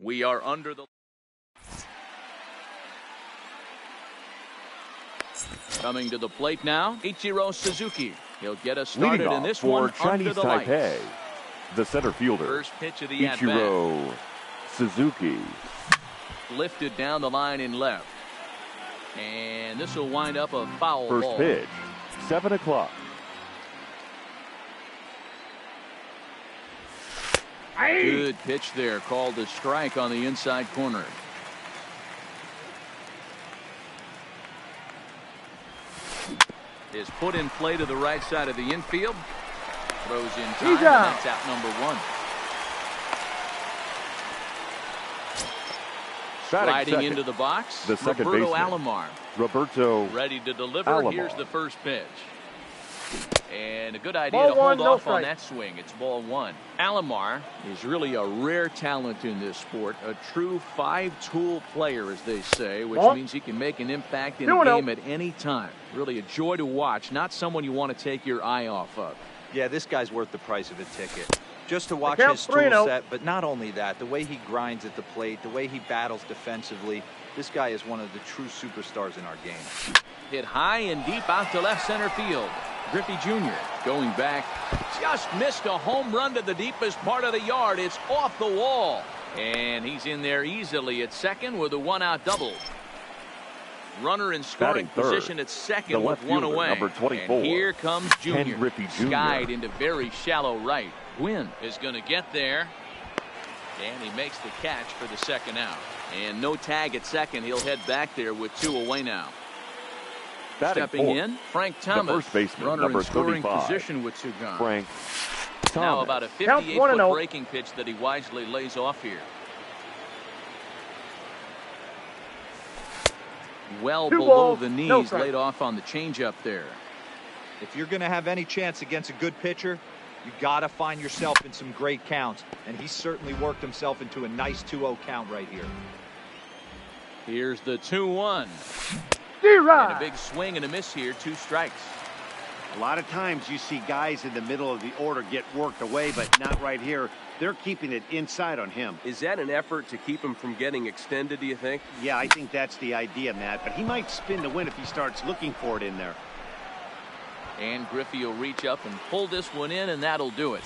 We are under the... Coming to the plate now, Ichiro Suzuki. He'll get us started in this one under the lights. Taipei, the center fielder. First pitch of the at-bat. Ichiro Suzuki. Lifted down the line in left. And this will wind up a foul First ball. pitch, 7 o'clock. Good pitch there, called a strike on the inside corner. Is put in play to the right side of the infield. Throws in time, and that's out number one. Sliding into the box, the second Roberto baseman, Alomar. Roberto ready to deliver. Alomar. Here's the first pitch. And a good idea to hold off on that swing. It's ball one. Alomar is really a rare talent in this sport. A true five-tool player, as they say, which means he can make an impact in a game at any time. Really a joy to watch. Not someone you want to take your eye off of. Yeah, this guy's worth the price of a ticket. Just to watch his tool set, but not only that, the way he grinds at the plate, the way he battles defensively, this guy is one of the true superstars in our game. Hit high and deep out to left center field. Griffey Jr. going back, just missed a home run to the deepest part of the yard. It's off the wall, and he's in there easily at second with a one-out double. Runner in scoring position at second with one away. Number 24. And here comes Jr. Griffey Jr. Skied into very shallow right. Gwynn is going to get there, and he makes the catch for the second out. And no tag at second. He'll head back there with two away now. Stepping in, Frank Thomas, the first baseman, runner number in scoring 35. position with two gone. Frank Thomas. Now about a 58-foot breaking pitch that he wisely lays off here. Well below the knees, laid off on the changeup there. If you're going to have any chance against a good pitcher, you got to find yourself in some great counts, and he certainly worked himself into a nice 2-0 count right here. Here's the 2-1. And a big swing and a miss here, two strikes. A lot of times you see guys in the middle of the order get worked away, but not right here. They're keeping it inside on him. Is that an effort to keep him from getting extended, do you think? Yeah, I think that's the idea, Matt, but he might spin to win if he starts looking for it in there. And Griffey will reach up and pull this one in, and that'll do it.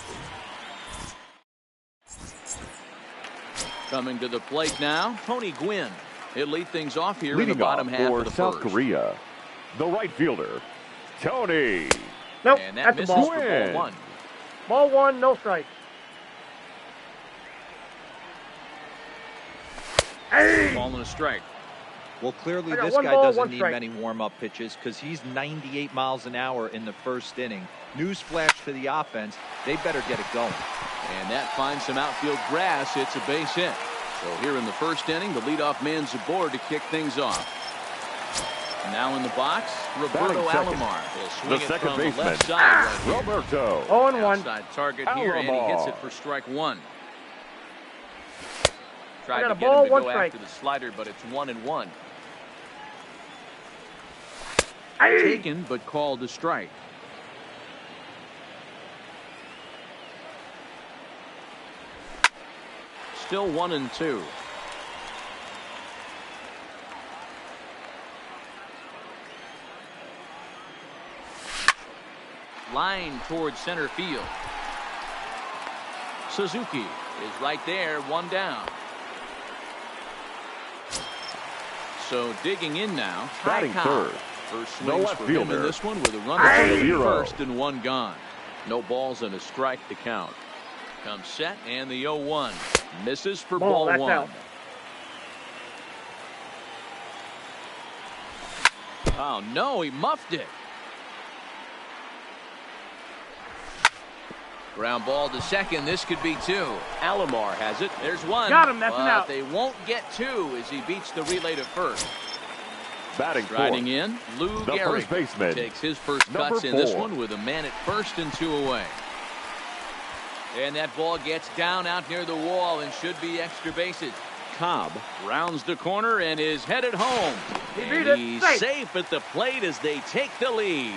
Coming to the plate now, Tony Gwynn. He'll lead things off here in the bottom half of the South first. Korea, the right fielder, Tony. Nope, and that misses for ball one. Ball one, no strike. Ball and a strike. Well, clearly this guy doesn't need many warm-up pitches because he's 98 miles an hour in the first inning. Newsflash for the offense, they better get it going. And that finds some outfield grass. It's a base hit. So here in the first inning, the leadoff man's aboard to kick things off. Now in the box, Roberto Alomar. He'll swing it from the left side right here. Roberto. 0-1. Outside target here, and he hits it for strike one. Tried to get him to go after the slider, but it's 1-1. Taken, but called a strike. Still 1-2. Line towards center field. Suzuki is right there, one down. So digging in now, batting third. First swings for him in this one with a runner at first and one gone. No balls and a strike to count. Comes set and the 0-1. Misses for ball one. Out. Oh no, he muffed it. Ground ball to second. This could be two. Alomar has it. There's one. Got him. That's an out. They won't get two as he beats the relay to first. Batting Riding in, Lou the Gehrig first baseman, takes his first cuts in this one with a man at first and two away. And that ball gets down out near the wall and should be extra bases. Cobb rounds the corner and is headed home. He's safe at the plate as they take the lead.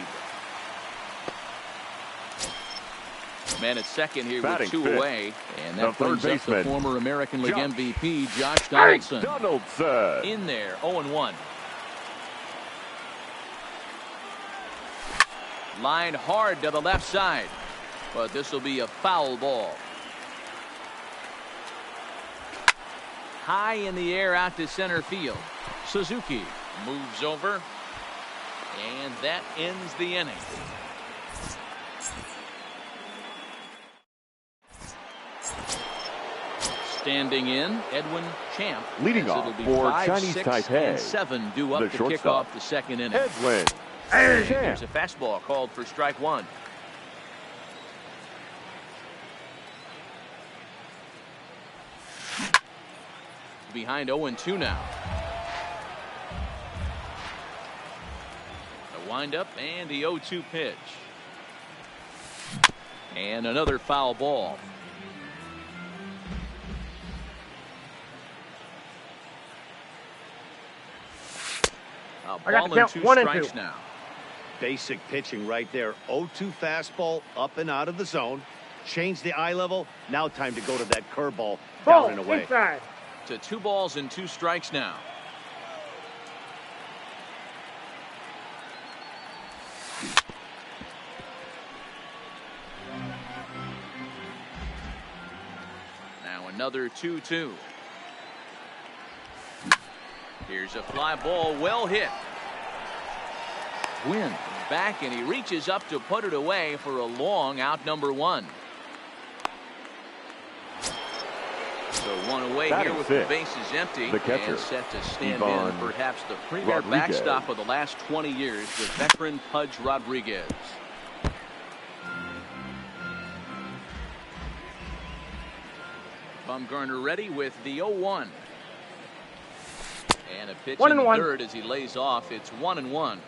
Man at second here Batting with 2 fifth, away. And the that third brings up the baseman, former American League Josh MVP, Josh Donaldson. Donaldson. In there, 0-1. Line hard to the left side. But this will be a foul ball. High in the air out to center field. Suzuki moves over. And that ends the inning. Standing in, Edwin Champ. Leading As off it'll be for 5, Chinese 6, Taipei, and 7 due up the to shortstop, kick off the second inning. Edwin There's Champ. a fastball called for strike 1. Behind 0-2 now. The windup and the 0-2 pitch. And another foul ball. A I got ball to and count 2 1 and strikes 2. now. Basic pitching right there. 0-2 fastball up and out of the zone. Change the eye level. Now time to go to that curveball Ball down and away. inside. To 2 balls and 2 strikes now. Now another 2-2. Here's a fly ball, well hit. Gwynn back, and he reaches up to put it away for a long out, number 1. So 1 away Batting here with fifth, the bases empty. the catcher, And set to stand Ivan in perhaps the premier Rodriguez. backstop of the last 20 years, the veteran Pudge Rodriguez. Bumgarner ready with the 0-1. And a pitch 1 in and the 1. third as he lays off. It's 1-1.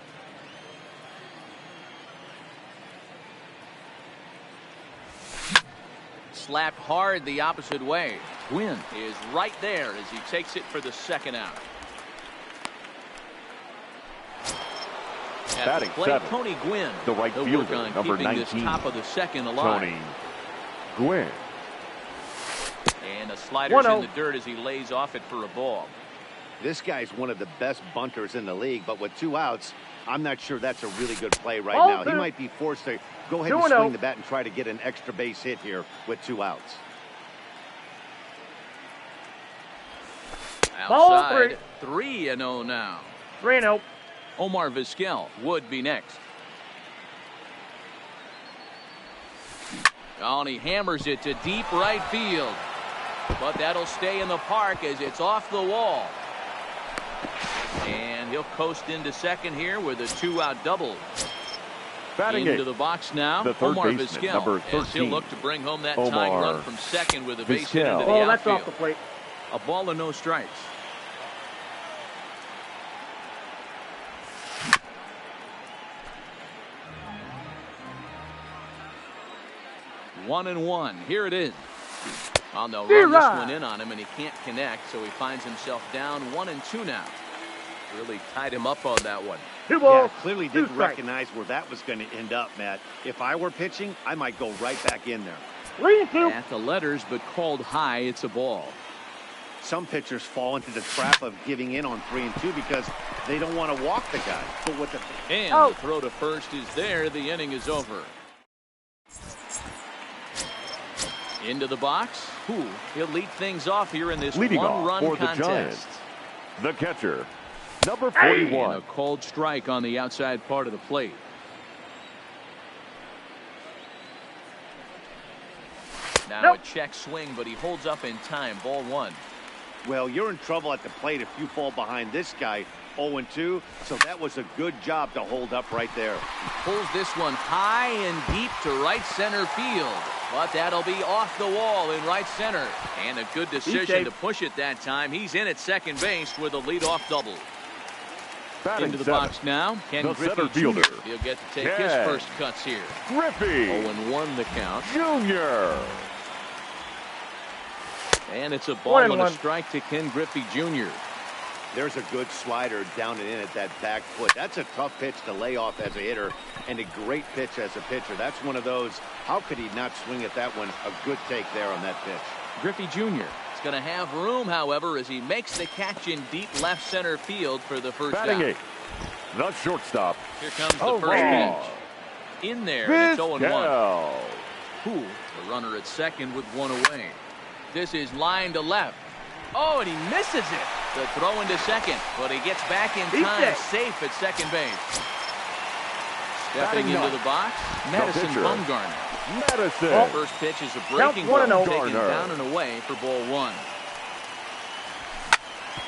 Slapped hard the opposite way. Gwynn is right there as he takes it for the second out. At Batting the plate, seventh, Tony Gwynn. the right He'll work fielder, on number keeping this 19, top of the second alive. Tony Gwynn. And a slider's 1-0. in the dirt as he lays off it for a ball. This guy's one of the best bunters in the league, but with 2 outs, I'm not sure that's a really good play right Ball now. He two. might be forced to go ahead 2-0. and swing the bat and try to get an extra base hit here with 2 outs. Ball Outside, 3-0 now. 3-0. Omar Vizquel would be next. Oh, and he hammers it to deep right field. But that'll stay in the park as it's off the wall. And he'll coast into second here with a 2-out double. Batting Into eighth, the box now, the third Omar baseman, Vizquel. number As he'll 13, look to bring home that Omar tying run from second with a base hit into the Vizquel. Oh, that's outfield. off the plate. A ball and no strikes. One and one. Here it is. Well, they'll run this one in on him, and he can't connect, so he finds himself down 1-2 now. Really tied him up on that one. 2 Yeah, balls. clearly 2 didn't strikes. recognize where that was going to end up, Matt. If I were pitching, I might go right back in there. 3-2. At the letters, but called high. It's a ball. Some pitchers fall into the trap of giving in on 3-2 because they don't want to walk the guy. But with the And Oh. the throw to first is there. The inning is over. Into the box. He'll lead things off here in this Leading off one-run for the contest. Giants, the catcher, number And 41. a cold strike on the outside part of the plate. Now Nope. a check swing, but he holds up in time. Ball 1. Well, you're in trouble at the plate if you fall behind this guy 0-2, so that was a good job to hold up right there. Pulls this one high and deep to right center field. But that'll be off the wall in right center. And a good decision to push it that time. He's in at second base with a leadoff double. Batting Into the seventh, box now, Ken the Griffey center Jr. fielder, He'll get to take his Ken first cuts here. Griffey 0-1 the count. Jr. And it's a ball and a 1-1. strike to Ken Griffey Jr. There's a good slider down and in at that back foot. That's a tough pitch to lay off as a hitter, and a great pitch as a pitcher. That's one of those, how could he not swing at that one? A good take there on that pitch. Griffey Jr. is going to have room, however, as he makes the catch in deep left center field for the first Batting out. eighth, the shortstop. Here comes the first pitch. In there, and it's 0-1. Poole, the runner at second with one away. This is line to left. Oh, and he misses it. The throw into second, but he gets back in time, safe at second base. Stepping into the box, Madison Bumgarner. Madison. First pitch is a breaking ball, taken down and away for ball one.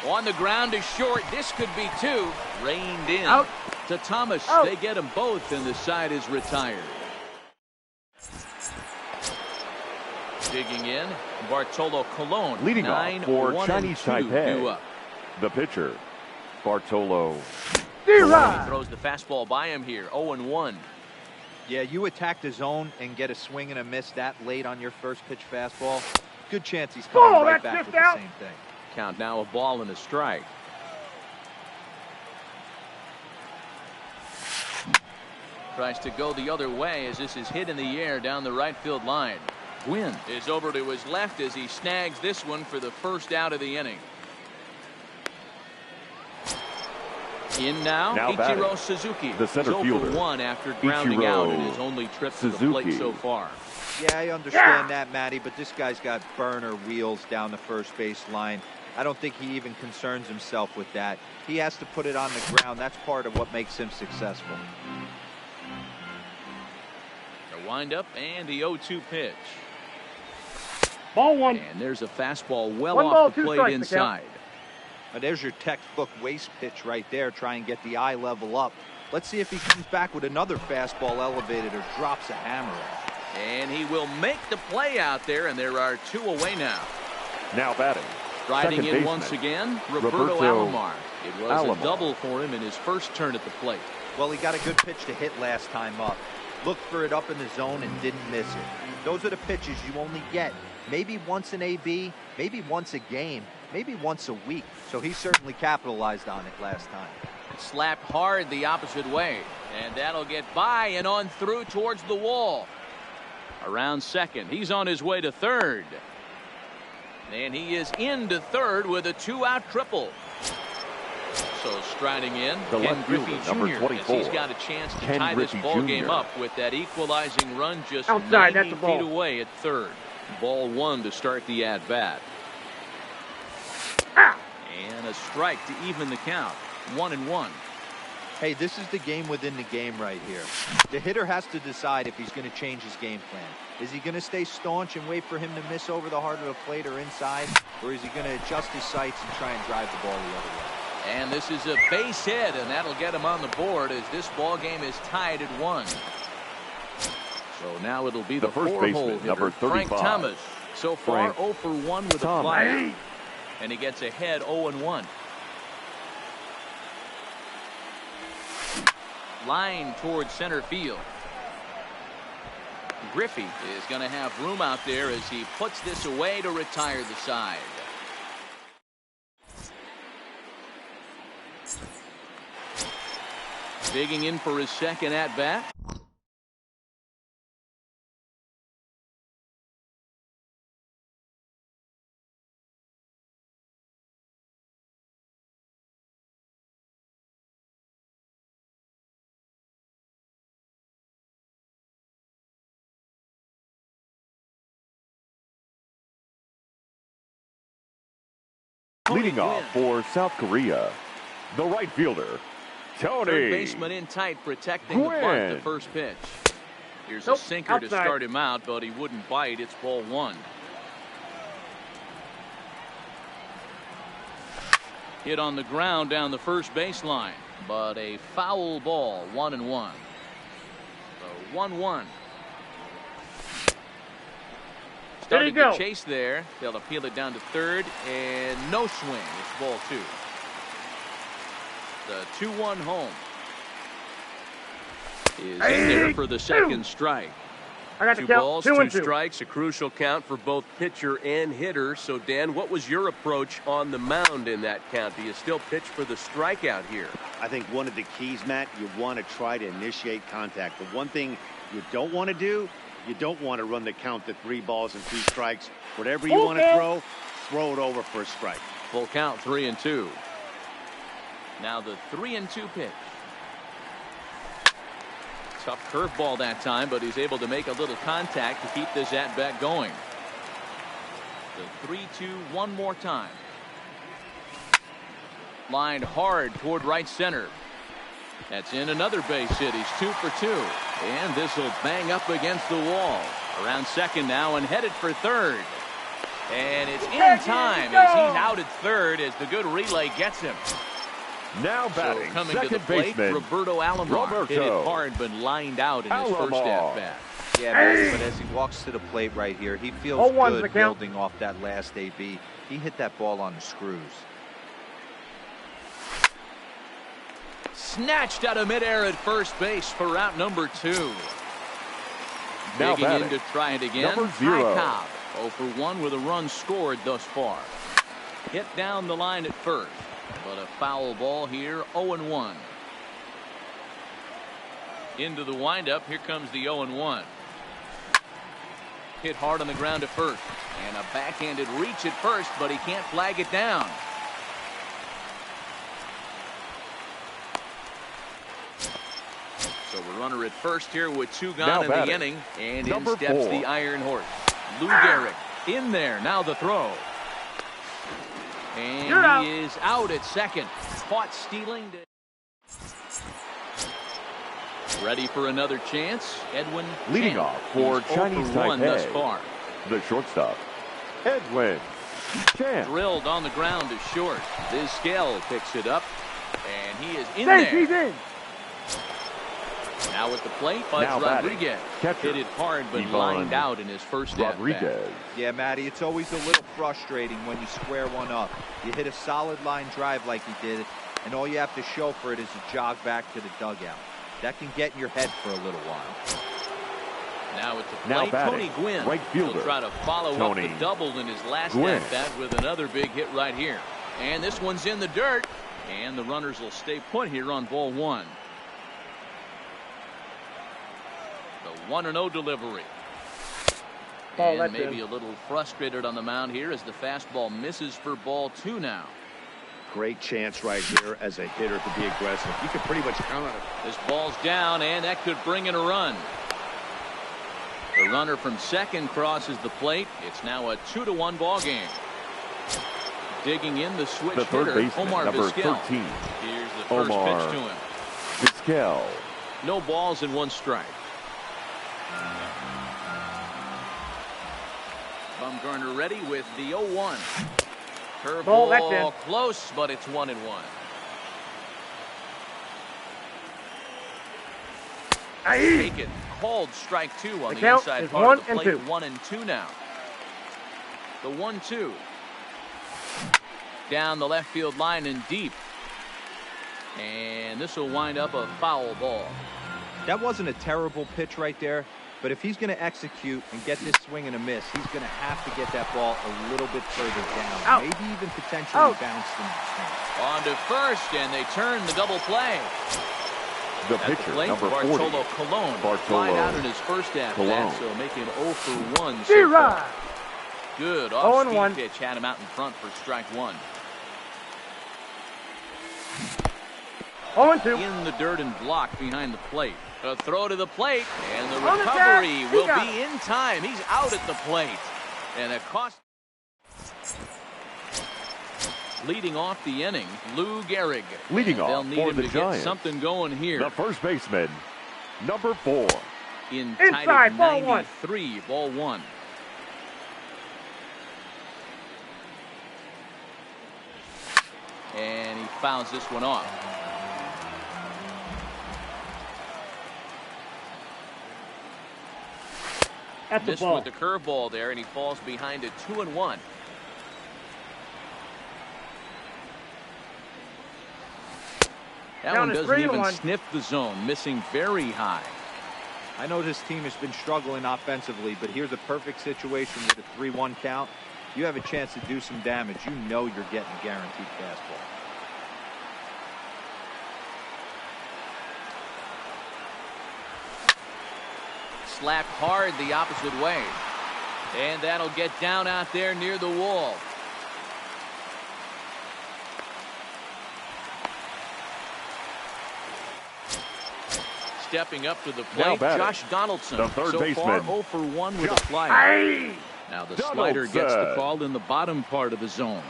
On the ground to short, this could be two. Reined in. Out. To Thomas, they get them both, and the side is retired. Digging in, Bartolo Colon. Leading off for Chinese Taipei, the pitcher, Bartolo. Colon throws the fastball by him here, 0-1. Yeah, you attack the zone and get a swing and a miss that late on your first pitch fastball. Good chance he's coming right back with the same thing. Count now, a ball and a strike. Tries to go the other way as this is hit in the air down the right field line. Gwynn is over to his left as he snags this one for the first out of the inning. In now Ichiro batting, Suzuki. the center fielder. 0-for-1 after grounding out in his only trip to the plate so far. Yeah, I understand that, Matty, but this guy's got burner wheels down the first base line. I don't think he even concerns himself with that. He has to put it on the ground. That's part of what makes him successful. The windup and the 0-2 pitch. Ball one. And there's a fastball well One off ball, the two plate strikes, inside. There's your textbook waste pitch right there. Try and get the eye level up. Let's see if he comes back with another fastball elevated or drops a hammer. And he will make the play out there, and there are two away now. Now batting, Riding second in baseman, once again, Roberto Alomar. It was a double for him in his first turn at the plate. Well, he got a good pitch to hit last time up. Looked for it up in the zone and didn't miss it. Those are the pitches you only get maybe once an AB, maybe once a game, maybe once a week. So he certainly capitalized on it last time. Slapped hard the opposite way, and that'll get by and on through towards the wall. Around second, he's on his way to third. And he is into third with a two-out triple. So striding in, the Ken left Griffey fielder, number Jr. 24. as he's got a chance to Ken tie this Griffey ball Jr. game up with that equalizing run just Outside, 90 that's a ball. feet away at third. Ball one to start the at-bat. And a strike to even the count. 1-1. Hey, this is the game within the game right here. The hitter has to decide if he's going to change his game plan. Is he going to stay staunch and wait for him to miss over the heart of the plate or inside? Or is he going to adjust his sights and try and drive the ball the other way? And this is a base hit, and that'll get him on the board as this ball game is tied at 1. So now it'll be the first four-hole baseman, hitter, number Frank 35. Thomas. So far, Frank 0 for 1 with a fly. And he gets ahead 0-1. Line towards center field. Griffey is going to have room out there as he puts this away to retire the side. Digging in for his second at-bat. Leading off for South Korea, the right fielder, Tony. Third baseman in tight, protecting the bunt, the first pitch. Here's a sinker to start him out, but he wouldn't bite. It's ball one. Hit on the ground down the first baseline, but a foul ball, 1-1. So 1-1. Started the chase there. They'll appeal it down to third, and no swing. It's ball two. The 2-1 home is in there for the second strike. I got the Two count. balls, 2-2. strikes, a crucial count for both pitcher and hitter. So, Dan, what was your approach on the mound in that count? Do you still pitch for the strikeout here? I think one of the keys, Matt, you want to try to initiate contact. The one thing you don't want to do, you don't want to run the count to 3 balls and 2 strikes. Whatever you want to throw it over for a strike. Full count, 3-2. Now the 3-2 pitch. Tough curveball that time, but he's able to make a little contact to keep this at-bat going. The 3-2 one more time. Lined hard toward right center. That's in another base hit. He's 2 for 2. And this will bang up against the wall. Around second now and headed for third. And it's in time as he's out at third as the good relay gets him. Now batting, so coming to the second plate, baseman, Roberto Alomar. Hit it hard, but lined out in his first at-bat. Yeah, man, but as he walks to the plate right here, he feels good building off that last AB. He hit that ball on the screws. Snatched out of midair at first base for out number 2. Now Digging batting, in to try it again. number 0. Cobb, 0 for 1 with a run scored thus far. Hit down the line at first. But a foul ball here, 0-1. Into the windup, here comes the 0-1. Hit hard on the ground at first. And a backhanded reach at first, but he can't flag it down. So a runner at first here with 2 gone in the inning. And in steps the Iron Horse. Lou Gehrig in there. Now the throw. And he is out at second. Caught stealing. Ready for another chance. Edwin leading off for Chinese Taipei. Thus far. The shortstop, Edwin Chan. Drilled on the ground to short. Vizquel picks it up. And he is in there. He's in. Now at the plate, Buzz Rodriguez. Hit it hard, but lined out in his first Rodriguez. Yeah, Matty, it's always a little frustrating when you square one up. You hit a solid line drive like he did, and all you have to show for it is a jog back to the dugout. That can get in your head for a little while. Now at the plate, Tony Gwynn right fielder. will try to follow up the double in his last at-bat with another big hit right here. And this one's in the dirt, and the runners will stay put here on ball 1. The 1-0 delivery. And maybe a little frustrated on the mound here as the fastball misses for ball 2 now. Great chance right here as a hitter to be aggressive. You can pretty much count on it. This ball's down, and that could bring in a run. The runner from second crosses the plate. It's now a 2-1 ball game. Digging in the switch third hitter, baseman, Omar number Vizquel. 13. Here's the first pitch to him. Vizquel. No balls and 1 strike. Bumgarner ready with the 0-1. Curveball close, but it's 1-1. Taken. Called strike 2 on the inside part of the plate. 1-2 now. The 1-2. Down the left field line and deep. And this will wind up a foul ball. That wasn't a terrible pitch right there. But if he's going to execute and get this swing and a miss, he's going to have to get that ball a little bit further down. Maybe even potentially bounce them. On to first, and they turn the double play. The pitcher, number 40. Bartolo Colon. Flied out in his first at-bat, so make him 0 for 1 so far. Good off-speed pitch had him out in front for strike 1. 0-2. In the dirt and blocked behind the plate. A throw to the plate, and the recovery will be in time. He's out at the plate. And it cost. Leading off the inning, Lou Gehrig. Leading off they'll need for him the to Giants. Get something going here. The first baseman, number 4. Inside, ball 93, ball 1. And he fouls this one off. Missed with the curveball there, and he falls behind it 2-1. That one doesn't even sniff the zone, missing very high. I know this team has been struggling offensively, but here's a perfect situation with a 3-1 count. You have a chance to do some damage. You know you're getting a guaranteed fastball. Slapped hard the opposite way. And that'll get down out there near the wall. Stepping up to the plate, Josh Donaldson. The third so baseman. far 0 for 1 with a flyer. Now the slider gets the call in the bottom part of the zone.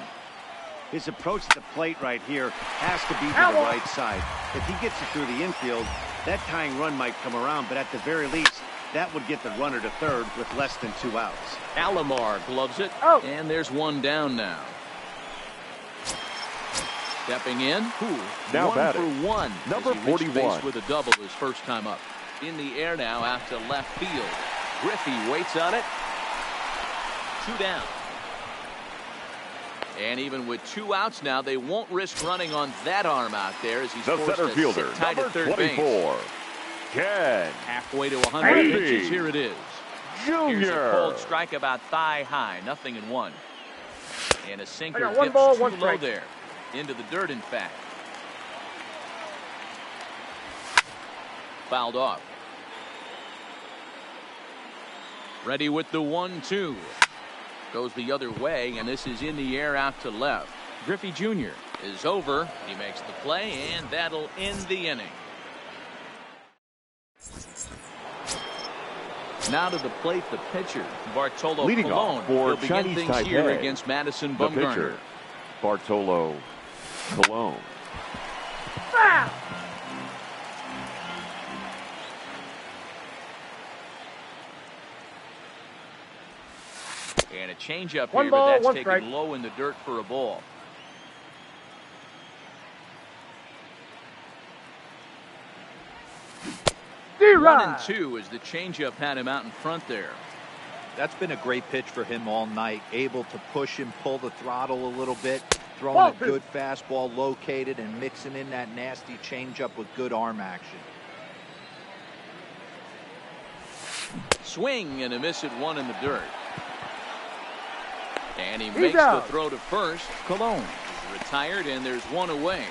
His approach to the plate right here has to be to the right side. If he gets it through the infield, that tying run might come around, but at the very least, that would get the runner to third with less than 2 outs. Alomar gloves it, and there's one down now. Stepping in, now 1 batting. for 1. Number as he reached 41. base with a double his first time up. In the air now out to left field. Griffey waits on it. 2 down. And even with 2 outs now, they won't risk running on that arm out there as he's The forced center to fielder, sit tight number at third 24, base. Ken Halfway to 100 Griffey pitches. Here it is. Here's a Jr. cold strike about thigh high. 0-1. And a sinker I got 1 dips ball, too 1 low strike. there. Into the dirt, in fact. Fouled off. Ready with the 1-2. Goes the other way, and this is in the air out to left. Griffey Jr. is over. He makes the play, and that'll end the inning. Now to the plate, the pitcher, Bartolo Leading Colon. off for He'll begin Chinese things here Taipei, against Madison the Bumgarner. pitcher, Bartolo Colon. And a changeup 1 here, ball, but that's 1 taken strike. low in the dirt for a ball. D-Rod. 1-2 as the changeup had him out in front there. That's been a great pitch for him all night. Able to push and pull the throttle a little bit. Throwing Ball a good fastball located and mixing in that nasty changeup with good arm action. Swing and a miss at 1 in the dirt. And he He's makes out. the throw to first. Cologne is retired, and there's 1 away.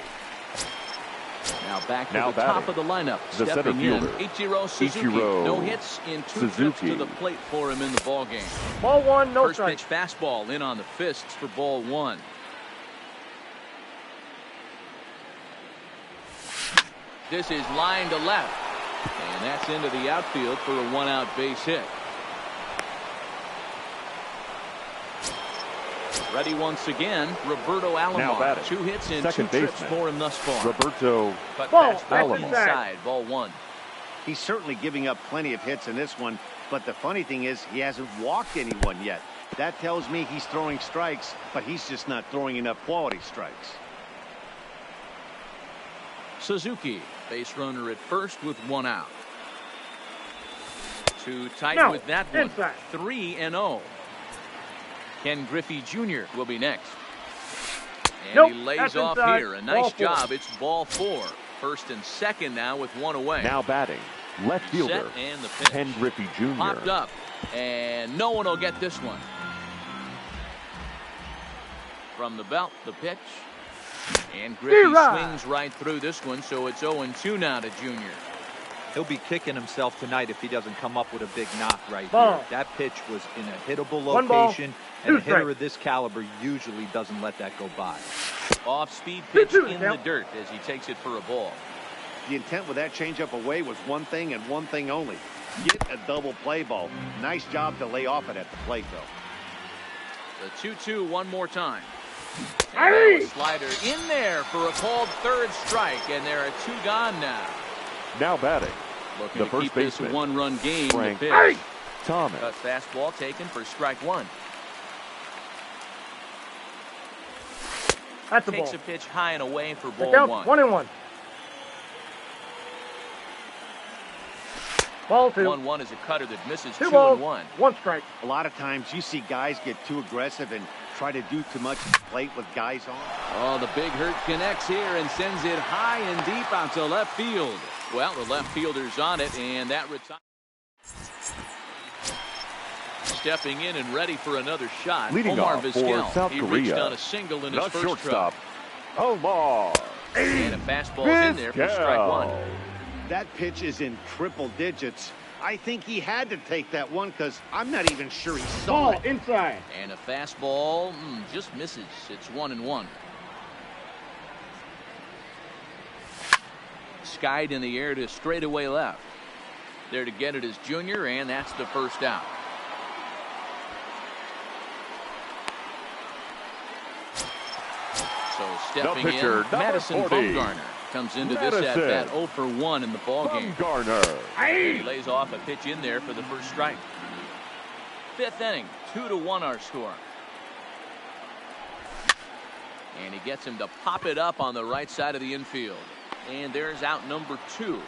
Now back to Now the top batting, of the lineup. the center Stepping in, fielder, Ichiro Suzuki. Ichiro No hits in 2 trips Suzuki. to the plate for him in the ball game. Ball 1, no First strike. pitch fastball in on the fists for ball 1. This is line to left. And that's into the outfield for a 1-out base hit. Ready once again, Roberto Now Alomar. batting, 2 hits in second 2 trips baseman, for him thus far. Roberto Cut Ball, fastball that's inside, ball 1. He's certainly giving up plenty of hits in this one, but the funny thing is he hasn't walked anyone yet. That tells me he's throwing strikes, but he's just not throwing enough quality strikes. Suzuki, base runner at first with 1 out. Too tight No, with that one. inside. 3-0. Ken Griffey Jr. will be next. And Nope, he lays that's off inside. here. A Ball nice 4. job. It's ball 4. First and second now with 1 away. now batting, left Set fielder, and the pitch. Ken Griffey Jr. Popped up. And no one will get this one. From the belt, the pitch. And Griffey D-Rod. swings right through this one, so it's 0-2 now to Junior. He'll be kicking himself tonight if he doesn't come up with a big knock right Ball. here. That pitch was in a hittable 1 ball, location, 2 and a hitter strike. of this caliber usually doesn't let that go by. Off-speed pitch 2-2 in count. the dirt as he takes it for a ball. The intent with that changeup away was one thing and one thing only. Get a double play ball. Nice job to lay off it at the plate, though. The 2-2 one more time. Hey! And a slider in there for a called third strike, and there are 2 gone now. Now batting, Looking the to first keep this a baseman, 1-run game. Frank The pitch. Hey! Thomas. Cut fastball taken for strike 1. That's the Takes ball. a pitch high and away for The ball count 1. 1-1. Ball 2. 1-1 is a cutter that misses 2 balls, 2-1. 1 strike. A lot of times you see guys get too aggressive and try to do too much at the plate with guys on. Oh, the big hurt connects here and sends it high and deep out to left field. Well, the left fielder's on it, and that retires. stepping in and ready for another shot. Leading Omar off for Vizquel. South He reached Korea, on a single in his the first shortstop, try. Omar And a fastball in there for strike one. That pitch is in triple digits. I think he had to take that one because I'm not even sure he saw it. Inside. And a fastball just misses. It's 1-1. Skied in the air to straightaway left. There to get it is Junior, and that's the first out. So stepping pitcher, in, Madison 40. Bumgarner comes into this at bat 0 for 1 in the ball game. Bumgarner. And he lays off a pitch in there for the first strike. Fifth inning, 2-1 our score. And he gets him to pop it up on the right side of the infield. And there's out number 2.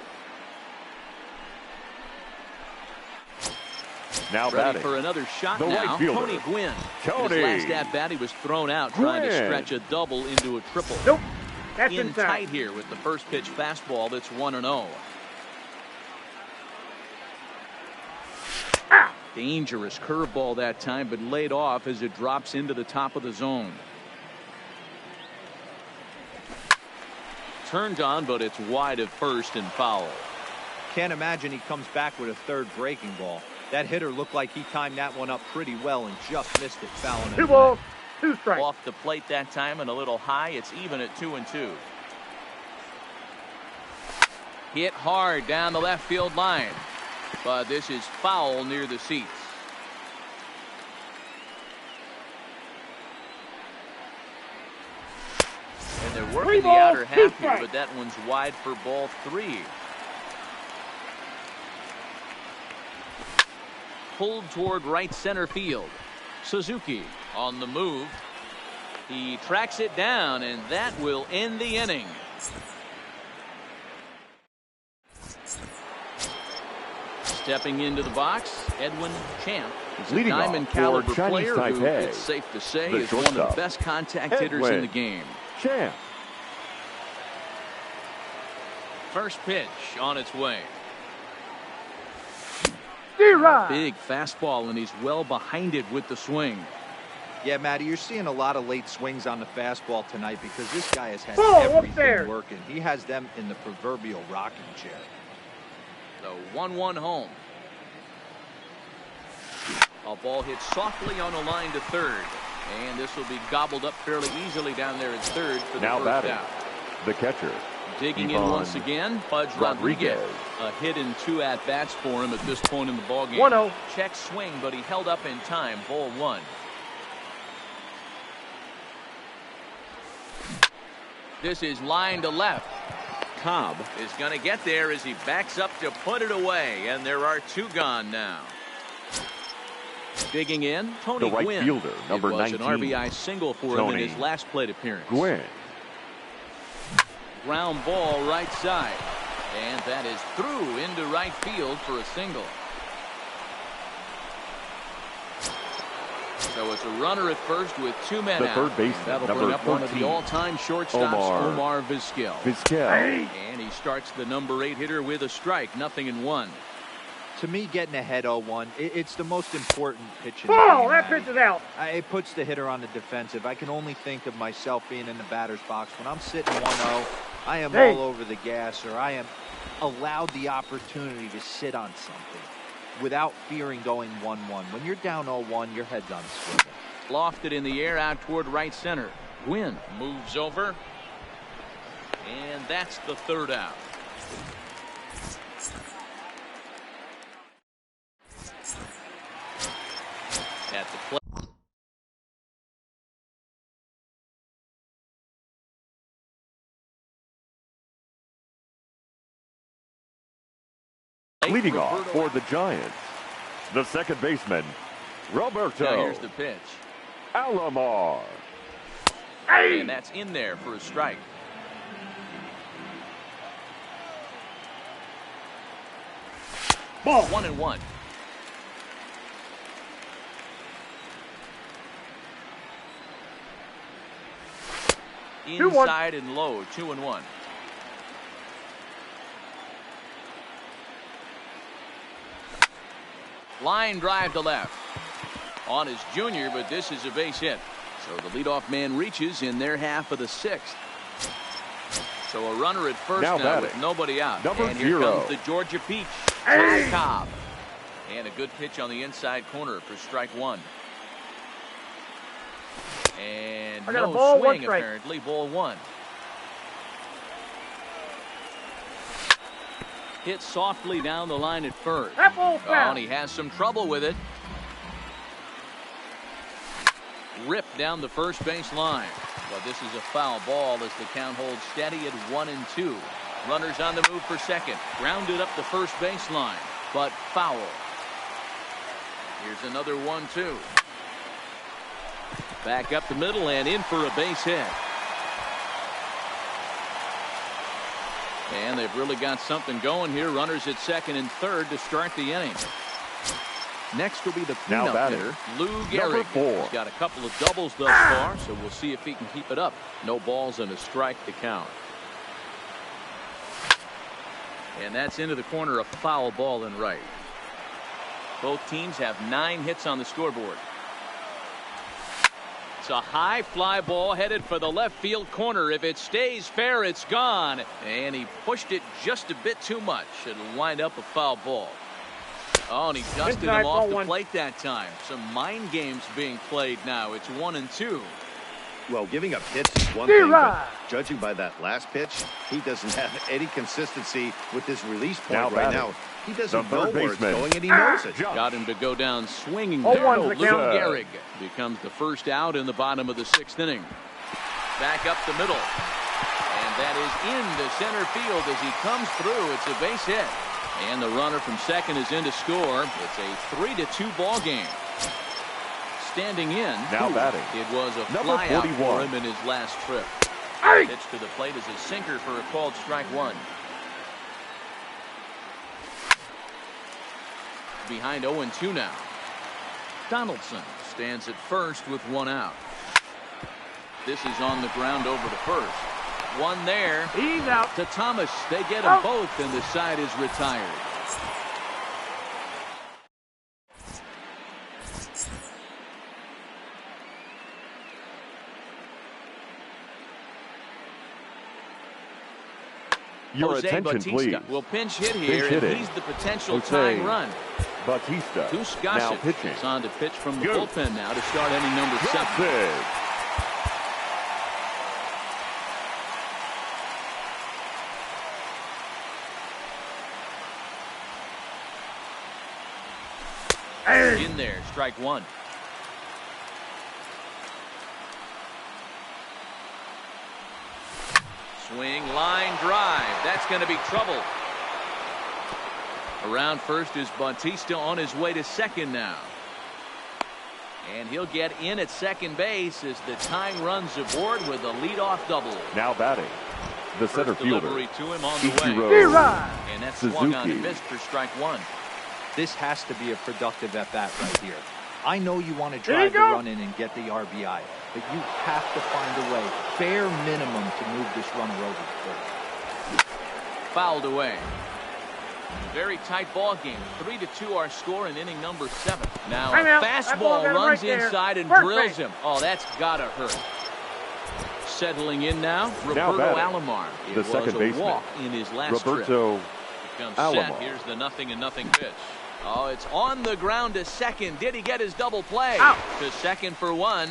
Now Ready batting for another shot the now. right fielder, Tony Gwynn. Tony. His last at bat, he was thrown out trying to Gwynn. stretch a double into a triple. Nope. That's In inside. tight here with the first pitch fastball. That's 1-0. Ah! Dangerous curveball that time, but laid off as it drops into the top of the zone. Turned on, but it's wide at first and foul. Can't imagine he comes back with a third breaking ball. That hitter looked like he timed that one up pretty well and just missed it, fouling it 2 away. balls, 2 strikes. Off the plate that time and a little high. It's even at 2-2. Hit hard down the left field line, but this is foul near the seats. And they're working the outer half here, but that one's wide for ball 3. Pulled toward right center field. Suzuki on the move. He tracks it down, and that will end the inning. Stepping into the box, Edwin Champ. He's a Leading off diamond for caliber Chinese player who, Taipei, it's safe to say, the is one of the shortstop, best contact hitters in the game. Champ. First pitch on its way. D-Rod. Big fastball, and he's well behind it with the swing. Yeah, Matty, you're seeing a lot of late swings on the fastball tonight because this guy has had Ball everything upstairs. working. He has them in the proverbial rocking chair. So 1-1 home. A ball hit softly on a line to third. And this will be gobbled up fairly easily down there at third for the Now first batting out. the catcher. Digging in Ivan once again, Pudge Rodriguez. Rodriguez. A hit in 2 at-bats for him at this point in the ballgame. 1-0. Check swing, but he held up in time. Ball 1. This is line to left. Cobb is going to get there as he backs up to put it away, and there are 2 gone now. Digging in, Tony The right Gwynn. fielder, number it was 19. an RBI single for him Tony in his last plate appearance. Gwynn. Ground ball right side, and that is through into right field for a single. So it's a runner at first with 2 men The out. third baseman, That'll number bring up one of 14, the all-time shortstops, Omar Vizquel. Vizquel. And he starts the number 8 hitter with a strike, 0-1. To me, getting ahead 0-1, it's the most important pitch in the Ball. game, That Matty. pitch is out. It puts the hitter on the defensive. I can only think of myself being in the batter's box. When I'm sitting 1-0, I am all over the gas, or I am allowed the opportunity to sit on something without fearing going 1-1. When you're down 0-1, your head's on a swivel. Lofted in the air out toward right center. Gwynn moves over, and that's the third out. At the plate. Leading off for the Giants, the second baseman, Roberto Now here's the pitch. Alomar. And that's in there for a strike. Ball. 1-1. Inside and low, 2-1. Line drive to left. on his junior, but this is a base hit. So the leadoff man reaches in their half of the 6th. So a runner at first now with nobody out. And here comes the Georgia Peach, Ty Cobb. And a good pitch on the inside corner for strike 1. And no swing apparently, ball 1. Hit softly down the line at first. Oh, and he has some trouble with it. Ripped down the first base line. But this is a foul ball as the count holds steady at 1-2. Runners on the move for second. Grounded up the first baseline, but foul. Here's another 1-2. Back up the middle and in for a base hit. And they've really got something going here. Runners at second and third to start the inning. Next will be the cleanup hitter, Lou Gehrig. He's got a couple of doubles thus far, so we'll see if he can keep it up. No balls and a strike to count. And that's into the corner, a foul ball in right. Both teams have 9 hits on the scoreboard. It's a high fly ball headed for the left field corner. If it stays fair, it's gone. And he pushed it just a bit too much. It'll wind up a foul ball. Oh, and he dusted him off the plate that time. Some mind games being played now. It's 1-2. Well, giving up hits is one thing, but judging by that last pitch, he doesn't have any consistency with his release point right now. He doesn't know where it's going, and he knows it. Got him to go down swinging there. Lou Gehrig becomes the first out in the bottom of the 6th inning. Back up the middle. And that is into center field as he comes through. It's a base hit. And the runner from second is in to score. It's a 3-2 ball game. Standing in, now batting, it was a fly out for him in his last trip. Pitch to the plate is a sinker for a called strike 1. Behind 0-2 now. Donaldson stands at first with 1 out. This is on the ground over to first. 1 there. He's out. To Thomas. They get them both, and the side is retired. Your Jose attention, Bautista please. will pinch hit here, and he's the potential tying run. Bautista now pitching. Is on to pitch from the bullpen now to start inning number 7. In there, strike 1. Swing, line drive. That's going to be trouble. Around first is Bautista on his way to second now. And he'll get in at second base as the tying runs aboard with a leadoff double. Now batting, the center fielder. Delivery to him on the way. And that's swung on and missed for strike 1. This has to be a productive at-bat right here. I know you want to drive the run in and get the RBI, but you have to find a way, bare minimum, to move this runner over to third. Fouled away. Very tight ball game. 3-2 our score in inning number 7. Now a fastball runs inside and drills him. Oh, that's gotta hurt. Settling in now, Roberto Alomar. It was a walk in his last trip. Comes set. Here's the 0-0 pitch. Oh, it's on the ground to second. Did he get his double play? Out. To second for 1.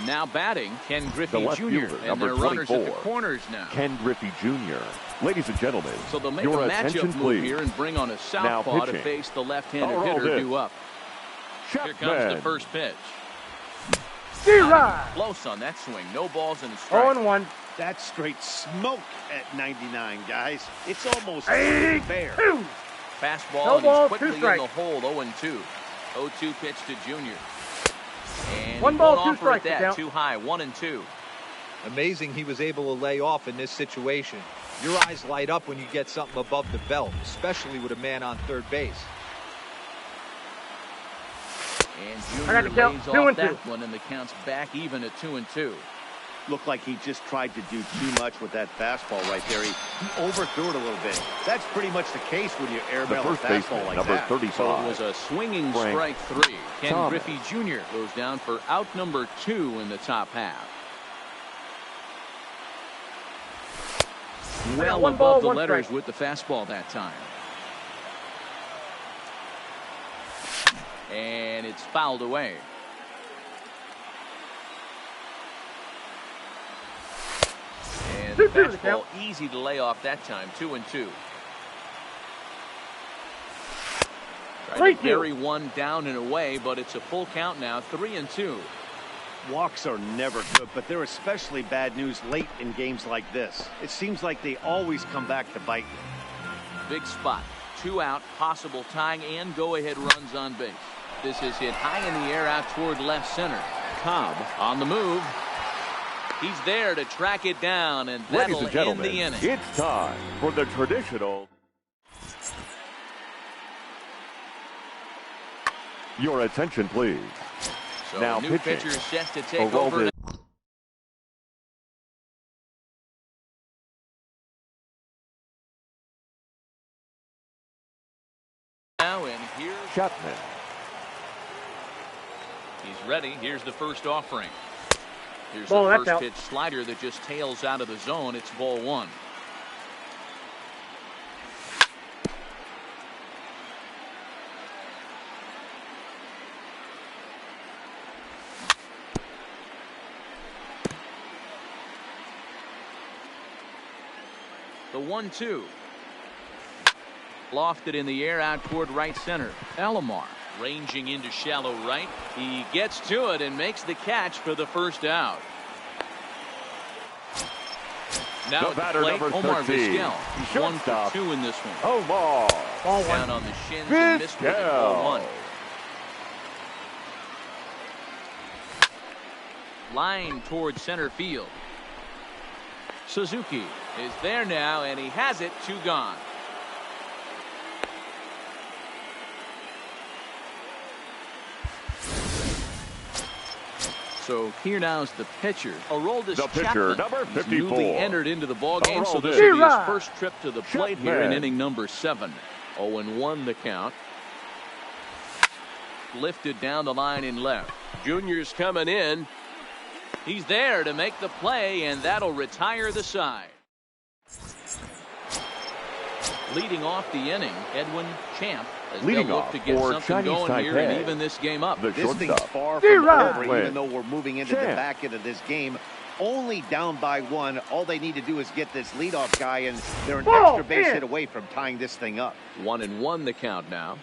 Now batting, Ken Griffey Jr. And their runners at the corners now. Ken Griffey Jr. Ladies and gentlemen, so they'll make a matchup move here and bring on a southpaw to face the left-handed hitter due up. Here comes the first pitch. Close on that swing. No balls and a strike. 0-1. That's straight smoke at 99, guys. It's almost fair. Fastball, and he's quickly in the hold. 0-2. 0-2 pitch to Junior. And 1 ball, 2 strikes. That too high. 1-2. Amazing he was able to lay off in this situation. Your eyes light up when you get something above the belt, especially with a man on third base. And Junior lays off that one, and the count's back even at 2-2. Looked like he just tried to do too much with that fastball right there. He overthrew it a little bit. That's pretty much the case when you airmail a fastball like number that. 35. So it was a swinging strike three. Ken Thomas. Griffey Jr. goes down for out number 2 in the top half. Well one above ball, the one letters strike. with the fastball that time. And it's fouled away. And the 2-2 the fastball count. easy to lay off that time. 2-2. Trying to 3-2. bury one down and away, but it's a full count now. 3-2. Walks are never good, but they're especially bad news late in games like this. It seems like they always come back to bite you. Big spot. 2 out, possible tying and go-ahead runs on base. This is hit high in the air out toward left center. Cobb on the move. He's there to track it down, and Ladies that'll and end gentlemen, the inning. it's time for the traditional. Your attention, please. So now new pitching. pitcher set to take Aroldis. over. Now, and here's Chapman. he's ready. Here's the first offering. Here's Ball, the that's first out. pitch slider that just tails out of the zone. It's ball 1. The 1-2. Lofted in the air out toward right center. Alomar ranging into shallow right. He gets to it and makes the catch for the first out. Now The at the batter, plate, number Omar 13. Vizquel. 1 for Shortstop. 2 in this one. Omar Ball 1. Down on the shins and missed with it. Ball 1. Vizquel. Line towards center field. Suzuki is there now, and he has it. 2 gone. So here now's the pitcher. Aroldis The pitcher, Chapman. number He's 54. newly entered into the ball game, so this Aroldis. will be his first trip to the plate here in Chapman. inning number 7. 0-1 the count. Lifted down the line in left. Junior's coming in. He's there to make the play, and that'll retire the side. Leading off the inning, Edwin Champ as Leading they'll look off to get for something Chinese going here and Taipei. even this game up. The This thing's shortstop. far from D-Rod. over, even though we're moving into the Champ. back end of this game. Only down by 1. All they need to do is get this leadoff guy, and they're an Ball, extra base in. hit away from tying this thing up. 1-1 the count now.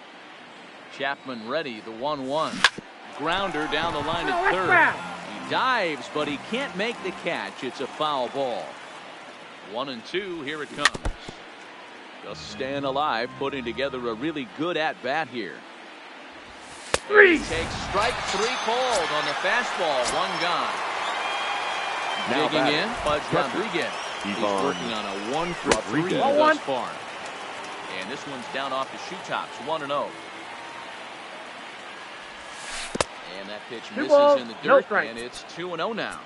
Chapman ready, the 1-1. Grounder down the line No, at that's third. foul. He dives, but he can't make the catch. It's a foul ball. 1-2, here it comes. Just staying alive, putting together a really good at-bat here. 3. He takes strike 3 called on the fastball. 1 gone. Now Digging batting. in, Bud Catcher. Rodriguez. He's Ivan working on a 1 for 3 Rodriguez. thus 1-1. far. And this one's down off the shoe tops. 1-0. And that pitch 2 misses balls, in the no dirt, strikes. and it's 2-0 now.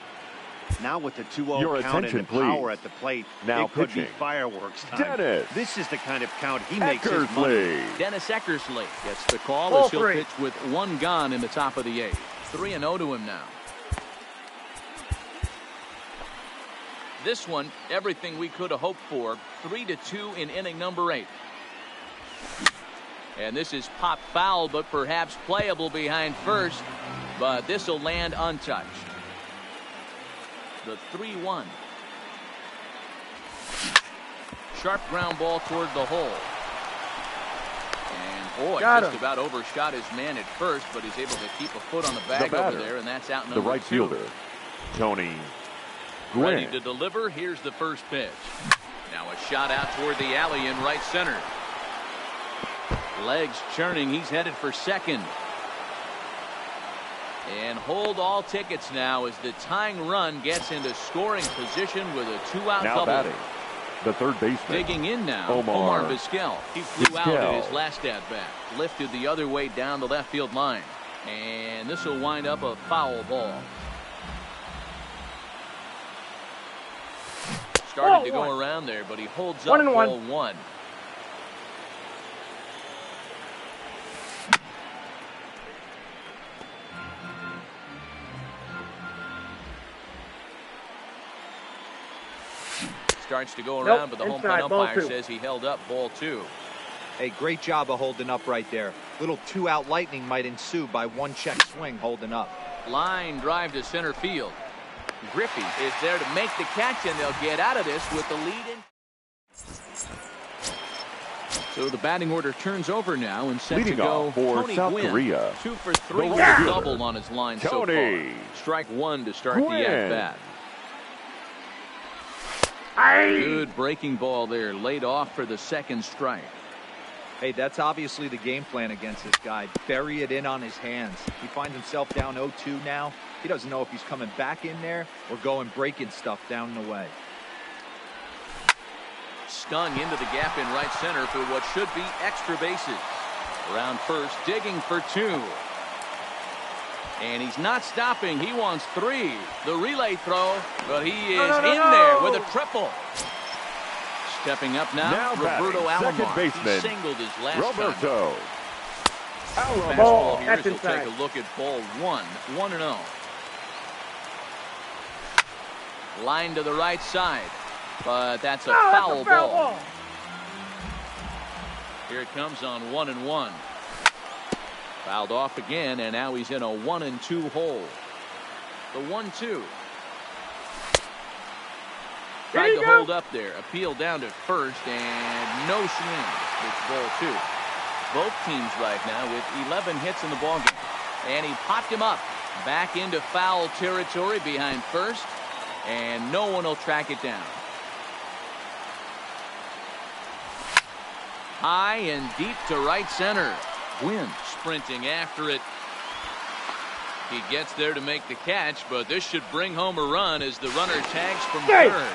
Now with the 2-0 Your count attention, and the power please. at the plate, Now it could be pitching. fireworks time. Dennis. This is the kind of count he makes his money. Eckersley. Dennis Eckersley gets the call Ball as he'll 3. pitch with 1 gone in the top of the 8th. 3-0 to him now. This one, everything we could have hoped for. 3-2 in inning number 8. And this is pop foul, but perhaps playable behind first. But this will land untouched. The 3-1. Sharp ground ball toward the hole. And boy, Got just him. about overshot his man at first, but he's able to keep a foot on the The bag over batter. there, and that's out The number right 2. fielder, Tony Ready Gwynn. to deliver. Here's the first pitch. Now a shot out toward the alley in right center. Legs churning. He's headed for second. And hold all tickets now as the tying run gets into scoring position with a 2-out Now double. batting, the third baseman. Digging in now, Omar Vizquel. He flew out at his Vizquel. last at-bat. Lifted the other way down the left field line. And this will wind up a foul ball. Started to go around there, but he holds up ball one. Starts to go around, but the home plate umpire says he held up ball two. Hey, great job of holding up right there. Little two-out lightning might ensue by one check swing holding up. Line drive to center field. Griffey is there to make the catch, and they'll get out of this with the lead in. So the batting order turns over now and set Leading to go off for Tony South Gwynn. Korea. 2 for 3 with right a fielder, double on his line so far. Tony Strike one to start Gwynn. the at-bat. Good breaking ball there, laid off for the second strike. Hey, that's obviously the game plan against this guy. Bury it in on his hands. He finds himself down 0-2 now. He doesn't know if he's coming back in there or going breaking stuff down the way. Stung into the gap in right center for what should be extra bases. Around first, digging for two. And he's not stopping. He wants three. The relay throw, but he is in there with a triple. Stepping up now Roberto second Alomar. baseman, He singled his last Roberto Alomar. Fastball here as he'll take a look at ball one. 1-0. Line to the right side, but that's a foul ball. Here it comes on 1-1. Fouled off again, and now he's in a 1-2 hole. The 1-2. Tried to hold up there. Appeal down to first, and no swing. It's ball two. Both teams right now with 11 hits in the ballgame. And he popped him up. Back into foul territory behind first, and no one will track it down. High and deep to right center. Gwynn sprinting after it. He gets there to make the catch, but this should bring home a run as the runner tags from third.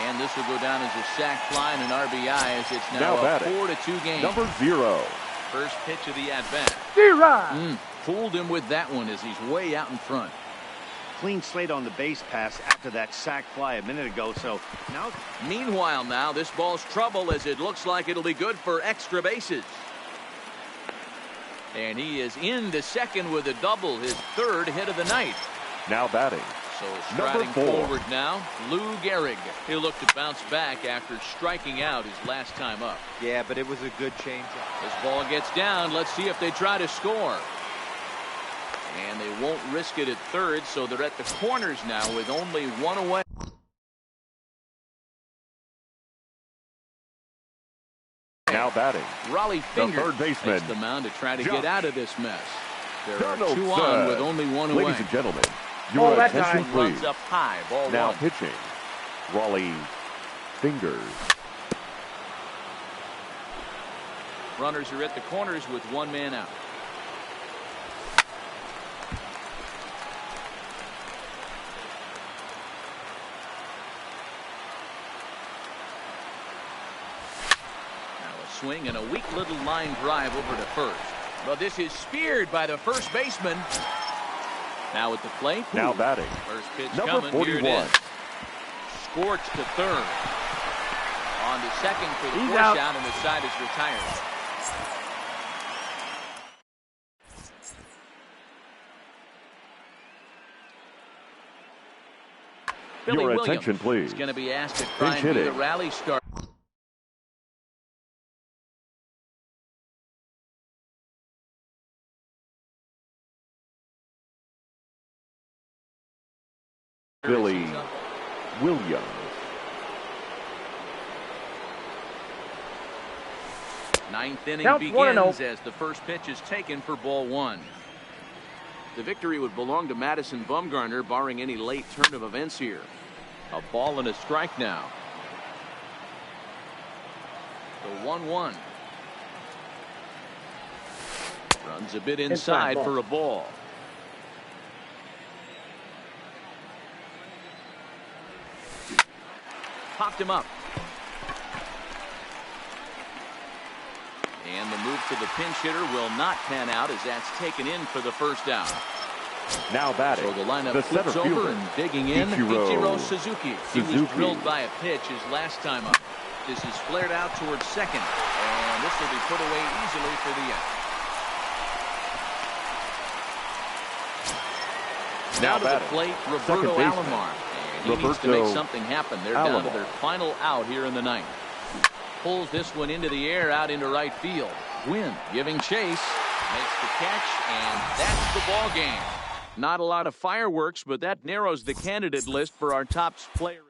And this will go down as a sac fly and an RBI as it's now a 4-2 game. Number 0. First pitch of the at-bat. Fooled him with that one as he's way out in front. Clean slate on the base pass after that sac fly a minute ago. So now, meanwhile, now this ball's trouble as it looks like it'll be good for extra bases. And he is into second with a double, his third hit of the night. Now batting. So striding forward now, Lou Gehrig. He'll look to bounce back after striking out his last time up. Yeah, but it was a good change. This ball gets down. Let's see if they try to score. And they won't risk it at third, so they're at the corners now with only one away. Now batting. Raleigh Fingers the third baseman takes the mound to try to get out of this mess. There are Donaldson. 2 on with only 1 away. Ladies and gentlemen, your attention please. Runs up high, ball now 1. pitching, Raleigh Fingers. Runners are at the corners with 1 man out. Swing and a weak little line drive over to first. But this is speared by the first baseman. Now at the plate. Now batting. First pitch Number coming. 41. Here it is. Scorched to third. On to second for the force out, and the side is retired. Billy Your Williams attention, please. is going to be asked to try Pinch and be the hitting. rally start. Billy Williams. Ninth inning begins as the first pitch is taken for ball 1. The victory would belong to Madison Bumgarner, barring any late turn of events here. A ball and a strike now. The 1-1. Runs a bit inside for a ball. Popped him up. And the move to the pinch hitter will not pan out as that's taken in for the first out. Now batting, So the lineup the flips center over fielder, and digging in, Ichiro Suzuki. He was Suzuki. drilled by a pitch his last time up. This is flared out towards second, and this will be put away easily for the out. Now to the plate, Roberto Alomar. And he needs to make something happen. They're down to their final out here in the ninth. Pulls this one into the air, out into right field. Gwynn giving chase, makes the catch, and that's the ball game. Not a lot of fireworks, but that narrows the candidate list for our top player.